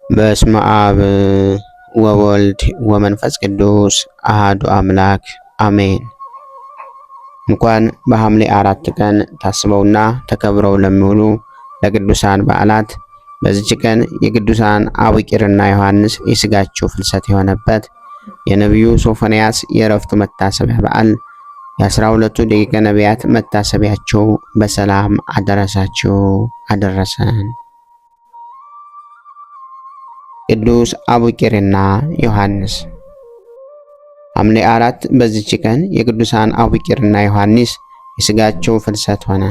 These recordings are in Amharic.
በስመ አብ ወወልድ ወመንፈስ ቅዱስ አሐዱ አምላክ አሜን። እንኳን በሐምሌ 4 ቀን ታስበውና ተከብረው ለሚውሉ ለቅዱሳን በዓላት በዚች ቀን የቅዱሳን አቡቂርና ዮሐንስ የሥጋቸው ፍልሰት የሆነበት የነቢዩ ሶፎንያስ የዕረፍቱ መታሰቢያ በዓል የ12ቱ ደቂቀ ነቢያት መታሰቢያቸው በሰላም አደረሳቸው አደረሰን። ቅዱስ አቡቂርና ዮሐንስ። ሐምሌ 4 በዚች ቀን የቅዱሳን አቡቂርና ዮሐንስ የሥጋቸው ፍልሰት ሆነ።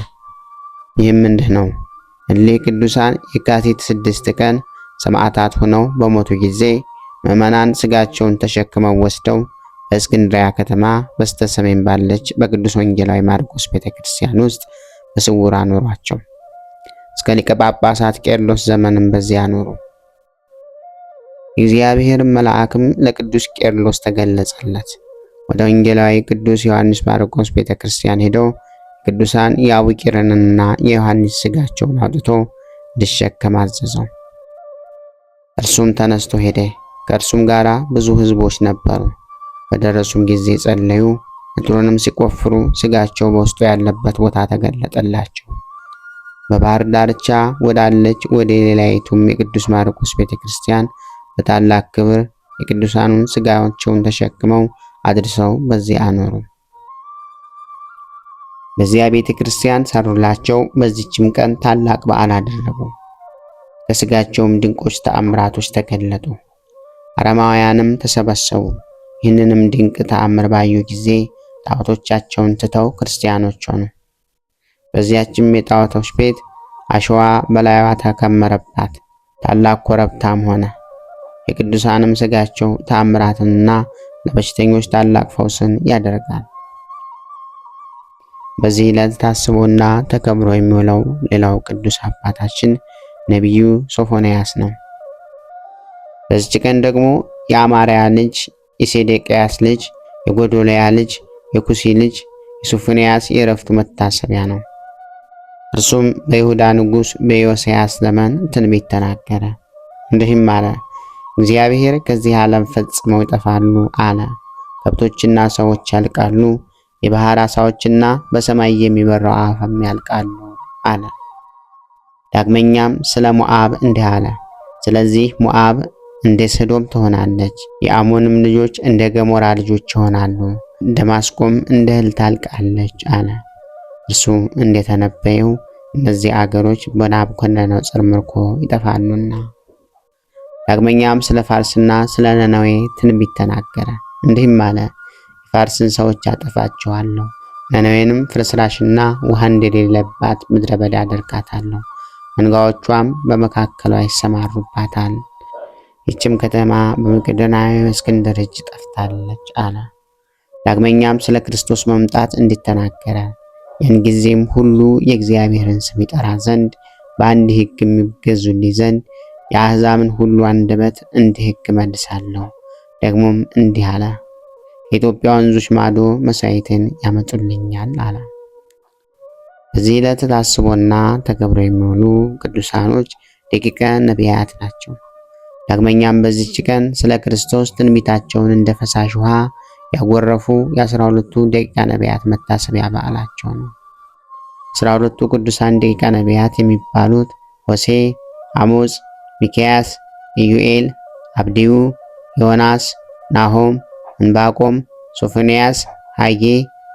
ይህም እንዲህ ነው። እሊህ ቅዱሳን የካቲት 6 ቀን ሰማዕታት ሆነው በሞቱ ጊዜ ምዕመናን ሥጋቸውን ተሸክመው ወስደው በእስክንድርያ ከተማ በስተሰሜን ባለች በቅዱስ ወንጌላዊ ማርቆስ ቤተክርስቲያን ውስጥ በስውር አኖሯቸው። እስከ ሊቀ ጳጳሳት ቄርሎስ ዘመንም በዚያ አኖሩ። የእግዚአብሔር መልአክም ለቅዱስ ቄርሎስ ተገለጸለት። ወደ ወንጌላዊ ቅዱስ ዮሐንስ ማርቆስ ቤተክርስቲያን ሄዶ ቅዱሳን የአቡቂርንና የዮሐንስ ሥጋቸውን አውጥቶ እንዲሸከም አዘዘው። እርሱም ተነስቶ ሄደ። ከእርሱም ጋር ብዙ ሕዝቦች ነበሩ። በደረሱም ጊዜ ጸለዩ። ምድሩንም ሲቆፍሩ ሥጋቸው በውስጡ ያለበት ቦታ ተገለጠላቸው። በባህር ዳርቻ ወዳለች ወደ ሌላይቱም የቅዱስ ማርቆስ ቤተክርስቲያን በታላቅ ክብር የቅዱሳኑን ሥጋቸውን ተሸክመው አድርሰው በዚያ አኖሩ። በዚያ ቤተክርስቲያን ሰሩላቸው። በዚችም ቀን ታላቅ በዓል አደረጉ። ከሥጋቸውም ድንቆች ተአምራቶች ተገለጡ። አረማውያንም ተሰበሰቡ። ይህንንም ድንቅ ተአምር ባዩ ጊዜ ጣዖቶቻቸውን ትተው ክርስቲያኖች ሆኑ። በዚያችም የጣዖቶች ቤት አሸዋ በላይዋ ተከመረባት፣ ታላቅ ኮረብታም ሆነ። የቅዱሳንም ሥጋቸው ተአምራትንና ለበሽተኞች ታላቅ ፈውስን ያደርጋል። በዚህ ዕለት ታስቦና ተከብሮ የሚውለው ሌላው ቅዱስ አባታችን ነቢዩ ሶፎንያስ ነው። በዚች ቀን ደግሞ የአማርያ ልጅ የሴዴቅያስ ልጅ የጎዶልያ ልጅ የኩሲ ልጅ የሶፎንያስ የዕረፍቱ መታሰቢያ ነው። እርሱም በይሁዳ ንጉሥ በዮስያስ ዘመን ትንቢት ተናገረ፣ እንዲህም አለ። እግዚአብሔር ከዚህ ዓለም ፈጽመው ይጠፋሉ አለ። ከብቶችና ሰዎች ያልቃሉ፣ የባህር ዓሣዎችና በሰማይ የሚበረው አዕዋፍም ያልቃሉ አለ። ዳግመኛም ስለ ሞዓብ እንዲህ አለ። ስለዚህ ሞዓብ እንደ ሰዶም ትሆናለች፣ የአሞንም ልጆች እንደ ገሞራ ልጆች ይሆናሉ፣ ደማስቆም እንደ እህል ታልቃለች አለ። እርሱ እንደተነበየው እነዚህ አገሮች በናቡከደነፆር ምርኮ ይጠፋሉና። ዳግመኛም ስለ ፋርስና ስለ ነነዌ ትንቢት ተናገረ፣ እንዲህም አለ። የፋርስን ሰዎች አጠፋቸዋለሁ፣ ነነዌንም ፍርስራሽና ውሃ እንደሌለባት ምድረ በዳ አደርጋታለሁ፣ መንጋዎቿም በመካከሏ ይሰማሩባታል። ይህችም ከተማ በመቄዶንያዊ እስክንድር እጅ ጠፍታለች አለ። ዳግመኛም ስለ ክርስቶስ መምጣት እንዲተናገረ፣ ያን ጊዜም ሁሉ የእግዚአብሔርን ስም ይጠራ ዘንድ በአንድ ሕግ የሚገዙልኝ ዘንድ የአሕዛብን ሁሉ አንደበት እንዲህ ሕግ መልሳለሁ። ደግሞም እንዲህ አለ፣ ከኢትዮጵያ ወንዞች ማዶ መሥዋዕትን ያመጡልኛል አለ። በዚህ ዕለት ታስቦና ተከብሮ የሚውሉ ቅዱሳኖች ደቂቀ ነቢያት ናቸው። ዳግመኛም በዚች ቀን ስለ ክርስቶስ ትንቢታቸውን እንደ ፈሳሽ ውሃ ያጎረፉ የ12ቱ ደቂቀ ነቢያት መታሰቢያ በዓላቸው ነው። 12ቱ ቅዱሳን ደቂቀ ነቢያት የሚባሉት ሆሴዕ፣ አሞጽ፣ ሚክያስ፣ ኢዩኤል፣ አብድዩ፣ ዮናስ፣ ናሆም፣ ዕንባቆም፣ ሶፎንያስ፣ ሐጌ፣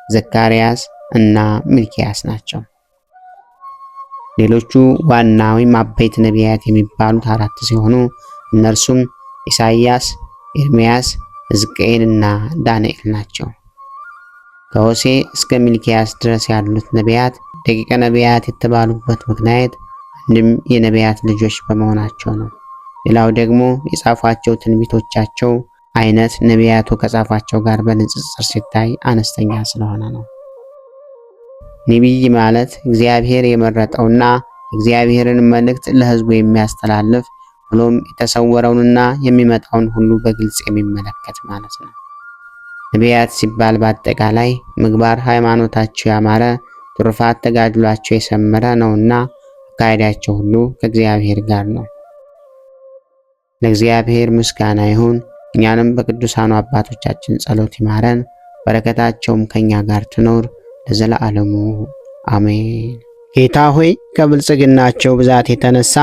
ዘካርያስ እና ሚልክያስ ናቸው። ሌሎቹ ዋና ወይም አበይት ነቢያት የሚባሉት 4 ሲሆኑ እነርሱም ኢሳይያስ፣ ኤርምያስ፣ ሕዝቅኤል እና ዳንኤል ናቸው። ከሆሴዕ እስከ ሚልክያስ ድረስ ያሉት ነቢያት ደቂቀ ነቢያት የተባሉበት ምክንያት አንድም የነቢያት ልጆች በመሆናቸው ነው። ሌላው ደግሞ የጻፏቸው ትንቢቶቻቸው አይነት ነቢያቱ ከጻፏቸው ጋር በንጽጽር ሲታይ አነስተኛ ስለሆነ ነው። ነቢይ ማለት እግዚአብሔር የመረጠውና እግዚአብሔርን መልእክት ለሕዝቡ የሚያስተላልፍ ብሎም የተሰወረውንና የሚመጣውን ሁሉ በግልጽ የሚመለከት ማለት ነው። ነቢያት ሲባል በአጠቃላይ ምግባር ሃይማኖታቸው ያማረ፣ ትሩፋት ተጋድሏቸው የሰመረ ነውና አካሄዳቸው ሁሉ ከእግዚአብሔር ጋር ነው። ለእግዚአብሔር ምስጋና ይሁን። እኛንም በቅዱሳኑ አባቶቻችን ጸሎት ይማረን፣ በረከታቸውም ከኛ ጋር ትኖር ለዘላለሙ አሜን። ጌታ ሆይ ከብልጽግናቸው ብዛት የተነሳ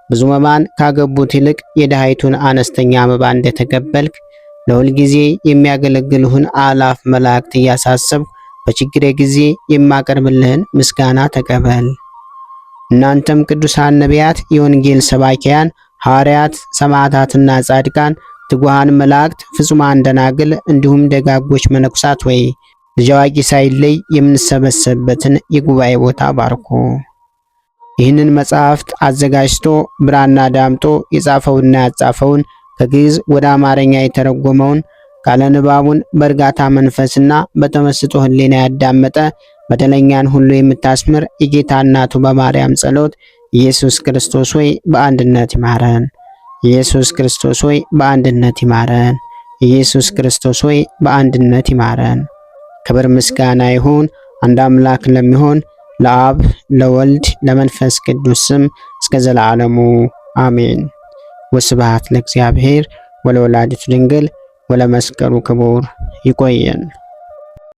ብዙ መባን ካገቡት ይልቅ የድሃይቱን አነስተኛ መባ እንደተቀበልክ ለሁል ጊዜ የሚያገለግልህን አላፍ መላእክት እያሳሰብኩ በችግሬ ጊዜ የማቀርብልህን ምስጋና ተቀበል። እናንተም ቅዱሳን ነቢያት፣ የወንጌል ሰባኪያን ሐዋርያት፣ ሰማዕታትና ጻድቃን፣ ትጉሃን መላእክት፣ ፍጹማን ደናግል እንዲሁም ደጋጎች መነኩሳት ወይ ልጅ አዋቂ ሳይለይ የምንሰበሰብበትን የጉባኤ ቦታ ባርኮ ይህንን መጽሐፍት አዘጋጅቶ ብራና ዳምጦ የጻፈውና ያጻፈውን ከግዕዝ ወደ አማርኛ የተረጎመውን ቃለ ንባቡን በእርጋታ መንፈስና በተመስጦ ሕሊና ያዳመጠ በደለኛን ሁሉ የምታስምር የጌታ እናቱ በማርያም ጸሎት ኢየሱስ ክርስቶስ ሆይ በአንድነት ይማረን። ኢየሱስ ክርስቶስ ሆይ በአንድነት ይማረን። ኢየሱስ ክርስቶስ ሆይ በአንድነት ይማረን። ክብር ምስጋና ይሁን አንድ አምላክ ለሚሆን ለአብ ለወልድ ለመንፈስ ቅዱስ ስም እስከ ዘላለሙ አሜን። ወስብሐት ለእግዚአብሔር ወለወላዲቱ ድንግል ወለመስቀሉ ክቡር። ይቆየን።